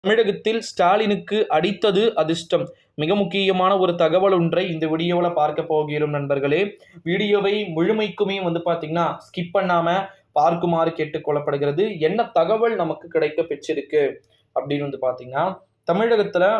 தமிழகத்தில் ஸ்டாலினுக்கு அடித்தது அதிர்ஷ்டம். மிக முக்கியமான ஒரு தகவல் ஒன்றை இந்த வீடியோவில் பார்க்க போகிறோம் நண்பர்களே. வீடியோவை முழுமைக்குமே பார்த்தீங்கன்னா ஸ்கிப் பண்ணாம பார்க்குமாறு கேட்டுக்கொள்ளப்படுகிறது. என்ன தகவல் நமக்கு கிடைக்க பெற்றிருக்கு அப்படின்னு பார்த்தீங்கன்னா, தமிழகத்துல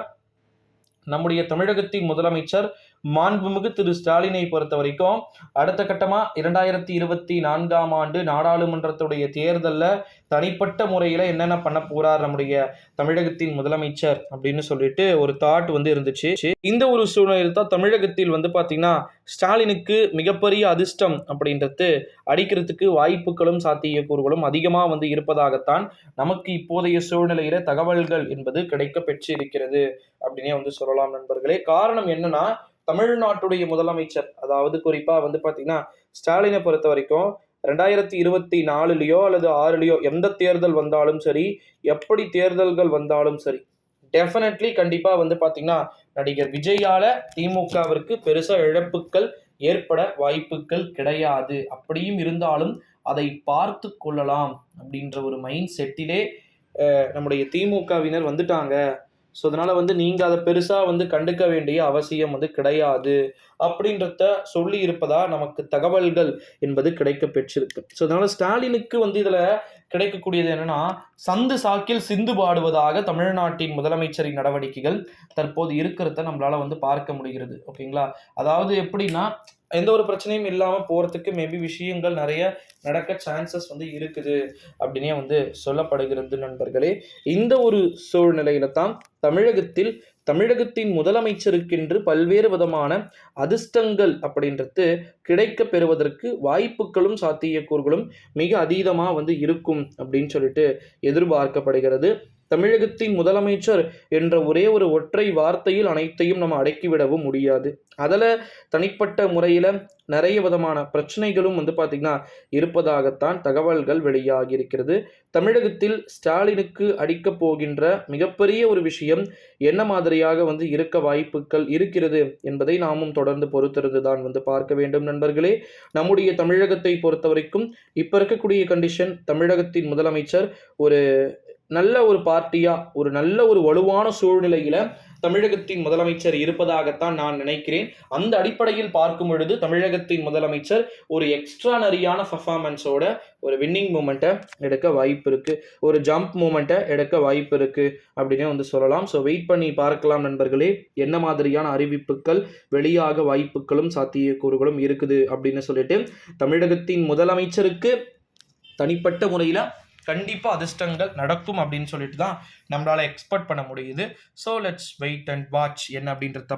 நம்முடைய தமிழகத்தின் முதலமைச்சர் மாண்புமிகு திரு ஸ்டாலினை பொறுத்த வரைக்கும் அடுத்த கட்டமா 2024ஆம் ஆண்டு நாடாளுமன்றத்துடைய தேர்தலில் தனிப்பட்ட முறையில் என்னென்ன பண்ண போறார் நம்முடைய தமிழகத்தின் முதலமைச்சர் அப்படின்னு சொல்லிட்டு ஒரு தாட் இருந்துச்சு. இந்த ஒரு சூழ்நிலையில் தான் தமிழகத்தில் பார்த்தீங்கன்னா ஸ்டாலினுக்கு மிகப்பெரிய அதிர்ஷ்டம் அப்படின்றது அடிக்கிறதுக்கு வாய்ப்புகளும் சாத்தியக்கூறுகளும் அதிகமாக இருப்பதாகத்தான் நமக்கு இப்போதைய சூழ்நிலையில தகவல்கள் என்பது கிடைக்க பெற்றிருக்கிறது அப்படின்னே சொல்லலாம் நண்பர்களே. காரணம் என்னன்னா, தமிழ்நாட்டுடைய முதலமைச்சர் அதாவது குறிப்பா பாத்தீங்கன்னா ஸ்டாலினை பொறுத்த வரைக்கும் 2024லயோ அல்லது 6லயோ எந்த தேர்தல் வந்தாலும் சரி, எப்படி தேர்தல்கள் வந்தாலும் சரி, டெஃபினெட்லி கண்டிப்பா பாத்தீங்கன்னா நடிகர் விஜயால திமுகவிற்கு பெருசா இழப்புகள் ஏற்பட வாய்ப்புகள் கிடையாது. அப்படியும் இருந்தாலும் அதை பார்த்து கொள்ளலாம் அப்படின்ற ஒரு மைண்ட் செட்டிலே நம்முடைய திமுகவினர் வந்துட்டாங்க. ஸோ அதனால் நீங்கள் அதை பெருசாக கண்டுக்க வேண்டிய அவசியம் கிடையாது அப்படின்றத சொல்லி இருப்பதா நமக்கு தகவல்கள் என்பது கிடைக்க பெற்றிருக்கு. ஸோ அதனால் ஸ்டாலினுக்கு இதில் கிடைக்கக்கூடியது என்னன்னா, சந்து சாக்கில் சிந்து பாடுவதாக தமிழ்நாட்டின் முதலமைச்சரின் நடவடிக்கைகள் தற்போது இருக்கிறத நம்மளால பார்க்க முடிகிறது. ஓகேங்களா? அதாவது எப்படின்னா, எந்த ஒரு பிரச்சனையும் இல்லாமல் போகிறதுக்கு மேபி விஷயங்கள் நிறைய நடக்க சான்சஸ் இருக்குது அப்படின்னே சொல்லப்படுகிறது நண்பர்களே. இந்த ஒரு சூழ்நிலையில தான் தமிழகத்தின் முதலமைச்சருக்கென்று பல்வேறு விதமான அதிர்ஷ்டங்கள் அப்படின்றது கிடைக்க பெறுவதற்கு வாய்ப்புகளும் சாத்தியக்கூறுகளும் மிக அதீதமாக இருக்கும் அப்படின்னு சொல்லிட்டு எதிர்பார்க்கப்படுகிறது. தமிழகத்தின் முதலமைச்சர் என்ற ஒரே ஒரு ஒற்றை வார்த்தையில் அனைத்தையும் நம்ம அடக்கிவிடவும் முடியாது. அதில் தனிப்பட்ட முறையில் நிறைய விதமான பிரச்சனைகளும் பார்த்தீங்கன்னா இருப்பதாகத்தான் தகவல்கள் வெளியாகி இருக்கிறது. தமிழகத்தில் ஸ்டாலினுக்கு அடிக்க போகின்ற மிகப்பெரிய ஒரு விஷயம் என்ன மாதிரியாக இருக்க வாய்ப்புகள் இருக்கிறது என்பதை நாமும் தொடர்ந்து பொறுத்திருந்து தான் பார்க்க வேண்டும் நண்பர்களே. நம்முடைய தமிழகத்தை பொறுத்த வரைக்கும் இப்போ இருக்கக்கூடிய கண்டிஷன், தமிழகத்தின் முதலமைச்சர் ஒரு நல்ல ஒரு பார்ட்டியா, ஒரு நல்ல ஒரு வலுவான சூழ்நிலையில தமிழகத்தின் முதலமைச்சர் இருப்பதாகத்தான் நான் நினைக்கிறேன். அந்த அடிப்படையில் பார்க்கும் பொழுது தமிழகத்தின் முதலமைச்சர் ஒரு எக்ஸ்ட்ரானரியான பர்ஃபார்மன்ஸோட ஒரு வின்னிங் மூமெண்ட்டை எடுக்க வாய்ப்பு இருக்கு, ஒரு ஜம்ப் மூமெண்ட்டை எடுக்க வாய்ப்பு இருக்கு அப்படின்னு சொல்லலாம். ஸோ வெயிட் பண்ணி பார்க்கலாம் நண்பர்களே, என்ன மாதிரியான அறிவிப்புகள் வெளியாக வாய்ப்புகளும் சாத்தியக்கூறுகளும் இருக்குது அப்படின்னு சொல்லிட்டு. தமிழகத்தின் முதலமைச்சருக்கு தனிப்பட்ட முறையில் கண்டிப்பாக அதிர்ஷ்டங்கள் நடக்கும் அப்படின்னு சொல்லிட்டு தான் நம்மளால எக்ஸ்பெக்ட் பண்ண முடியுது. So let's wait and watch என்ன அப்படின்றத